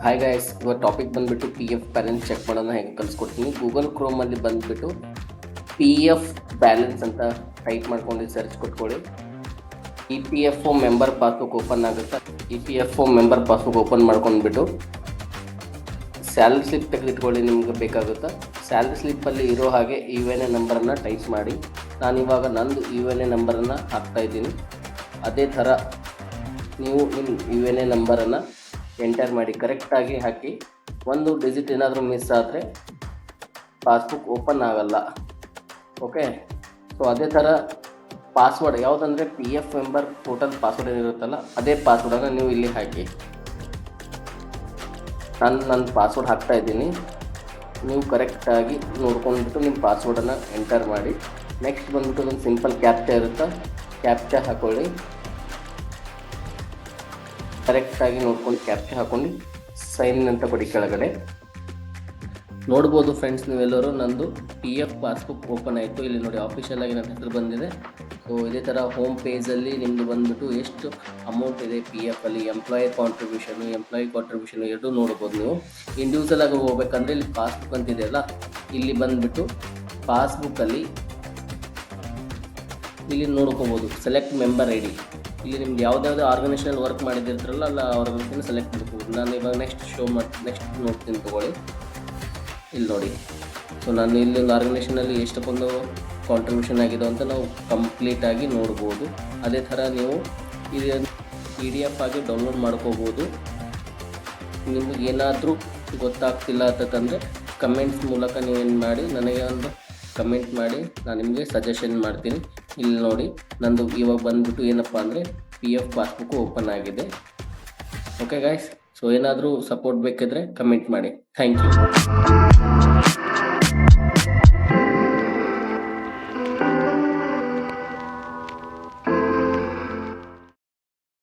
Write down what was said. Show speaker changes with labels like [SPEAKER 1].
[SPEAKER 1] Hi guys, ಇವಾಗ topic ಬಂದುಬಿಟ್ಟು P F balance check ಮಾಡೋಣ ಹೇಗೆ ಕಲಿಸ್ಕೊಡ್ತೀನಿ. ಗೂಗಲ್ ಕ್ರೋಮಲ್ಲಿ ಬಂದುಬಿಟ್ಟು ಪಿ ಎಫ್ ಬ್ಯಾಲೆನ್ಸ್ ಅಂತ ಟೈಪ್ ಮಾಡ್ಕೊಂಡು ಸರ್ಚ್ ಕೊಟ್ಕೊಳ್ಳಿ. E P F O member passbook open ಆಗುತ್ತೆ. E P F O member passbook open ಮಾಡ್ಕೊಂಡ್ಬಿಟ್ಟು ಸ್ಯಾಲ್ರಿ ಸ್ಲಿಪ್ ತೆಗೆದಿಟ್ಕೊಳ್ಳಿ, ನಿಮ್ಗೆ ಬೇಕಾಗುತ್ತೆ. ಸ್ಯಾಲ್ರಿ ಸ್ಲಿಪ್ಪಲ್ಲಿ ಇರೋ ಹಾಗೆ ಯು ಎನ್ ಎ ನಂಬರನ್ನು ಟೈಪ್ ಮಾಡಿ. ನಾನಿವಾಗ ನಂದು ಯು ಎನ್ ಎ ನಂಬರನ್ನು ಹಾಕ್ತಾಯಿದ್ದೀನಿ. ಅದೇ ಥರ ನೀವು ನಿಮ್ಮ ಯು ಎನ್ ಎ ನಂಬರನ್ನು ಎಂಟರ್ ಮಾಡಿ ಕರೆಕ್ಟಾಗಿ ಹಾಕಿ. ಒಂದು ಡಿಜಿಟ್ ಏನಾದರೂ ಮಿಸ್ ಆದರೆ ಪಾಸ್ಬುಕ್ ಓಪನ್ ಆಗಲ್ಲ. ಓಕೆ, ಸೊ ಅದೇ ಥರ ಪಾಸ್ವರ್ಡ್ ಯಾವುದಂದರೆ P F member total password ಏನಿರುತ್ತಲ್ಲ ಅದೇ ಪಾಸ್ವರ್ಡನ್ನು ನೀವು ಇಲ್ಲಿ ಹಾಕಿ. ನನ್ನ ಪಾಸ್ವರ್ಡ್ ಹಾಕ್ತಾಯಿದ್ದೀನಿ. ನೀವು ಕರೆಕ್ಟಾಗಿ ನೋಡ್ಕೊಂಡ್ಬಿಟ್ಟು ನಿಮ್ಮ ಪಾಸ್ವರ್ಡನ್ನು ಎಂಟರ್ ಮಾಡಿ. ನೆಕ್ಸ್ಟ್ ಬಂದ್ಬಿಟ್ಟು ಒಂದು ಸಿಂಪಲ್ ಕ್ಯಾಪ್ಚಾ ಇರುತ್ತೆ, ಕ್ಯಾಪ್ಚಾ ಹಾಕ್ಕೊಳ್ಳಿ. ಕರೆಕ್ಟಾಗಿ ನೋಡ್ಕೊಂಡು ಕ್ಯಾಪ್ಚರ್ ಹಾಕೊಂಡು ಸೈನ್ ಅಂತ ಕೊಡಿ. ಕೆಳಗಡೆ ನೋಡ್ಬೋದು ಫ್ರೆಂಡ್ಸ್, ನೀವೆಲ್ಲರೂ ನಂದು ಪಿ ಎಫ್ ಪಾಸ್ಬುಕ್ ಓಪನ್ ಆಯಿತು. ಇಲ್ಲಿ ನೋಡಿ ಆಫಿಷಿಯಲ್ ಆಗಿ ನನ್ನ ಹೆಸರು ಬಂದಿದೆ. ಸೊ ಇದೇ ಥರ ಹೋಮ್ ಪೇಜಲ್ಲಿ ನಿಮ್ಮದು ಬಂದುಬಿಟ್ಟು ಎಷ್ಟು ಅಮೌಂಟ್ ಇದೆ ಪಿ ಎಫಲ್ಲಿ, ಎಂಪ್ಲಾಯಿ ಕಾಂಟ್ರಿಬ್ಯೂಷನು ಎರಡೂ ನೋಡ್ಬೋದು. ನೀವು ಇಂಡಿವಿಜುವಲ್ ಆಗಿ ಹೋಗ್ಬೇಕಂದ್ರೆ ಇಲ್ಲಿ ಪಾಸ್ಬುಕ್ ಅಂತಿದೆಯಲ್ಲ, ಇಲ್ಲಿ ಬಂದುಬಿಟ್ಟು ಪಾಸ್ಬುಕ್ಕಲ್ಲಿ ಇಲ್ಲಿ ನೋಡ್ಕೋಬೋದು ಸೆಲೆಕ್ಟ್ ಮೆಂಬರ್ ಐ ಡಿ. ಇಲ್ಲಿ ನಿಮ್ದು ಯಾವುದ್ಯಾವುದೇ ಆರ್ಗನೈಸೇಷನ್ ವರ್ಕ್ ಮಾಡಿದಿರ್ತಾರಲ್ಲ ಅಲ್ಲ ಆರ್ಗನೈಸೇಷನ್ ಸೆಲೆಕ್ಟ್ ಮಾಡ್ಬೋದು. ನಾನು ಇವಾಗ ನೆಕ್ಸ್ಟ್ ನೋಡ್ತೀನಿ ತಗೊಳ್ಳಿ. ಇಲ್ಲಿ ನೋಡಿ, ಸೊ ನಾನು ಇಲ್ಲೊಂದು ಆರ್ಗನೈಸೇಷನಲ್ಲಿ ಎಷ್ಟಕ್ಕೊಂದು ಕಾಂಟ್ರಿಬ್ಯೂಷನ್ ಆಗಿದೆ ಅಂತ ನಾವು ಕಂಪ್ಲೀಟಾಗಿ ನೋಡ್ಬೋದು. ಅದೇ ಥರ ನೀವು ಇದನ್ನು ಪಿ ಡಿ ಎಫ್ ಆಗಿ ಡೌನ್ಲೋಡ್ ಮಾಡ್ಕೋಬೋದು. ನಿಮಗೆ ಏನಾದರೂ ಗೊತ್ತಾಗ್ತಿಲ್ಲ ಅಂತಂದರೆ ಕಮೆಂಟ್ಸ್ ಮೂಲಕ ನೀವೇನು ಮಾಡಿ ನನಗೆ ಒಂದು ಕಮೆಂಟ್ ಮಾಡಿ, ನಾನು ನಿಮಗೆ ಸಜೆಷನ್ ಮಾಡ್ತೀನಿ. ಇಲ್ಲಿ ನೋಡಿ, ನಂದು ಇವಾಗ ಬಂದುಬಿಟ್ಟು ಏನಪ್ಪ ಅಂದರೆ ಪಿ ಎಫ್ ಪಾಸ್ಬುಕ್ಕು ಓಪನ್ ಆಗಿದೆ. ಓಕೆ ಗೈಸ್, ಸೊ ಏನಾದರೂ ಸಪೋರ್ಟ್ ಬೇಕಿದ್ರೆ ಕಮೆಂಟ್ ಮಾಡಿ. Thank you.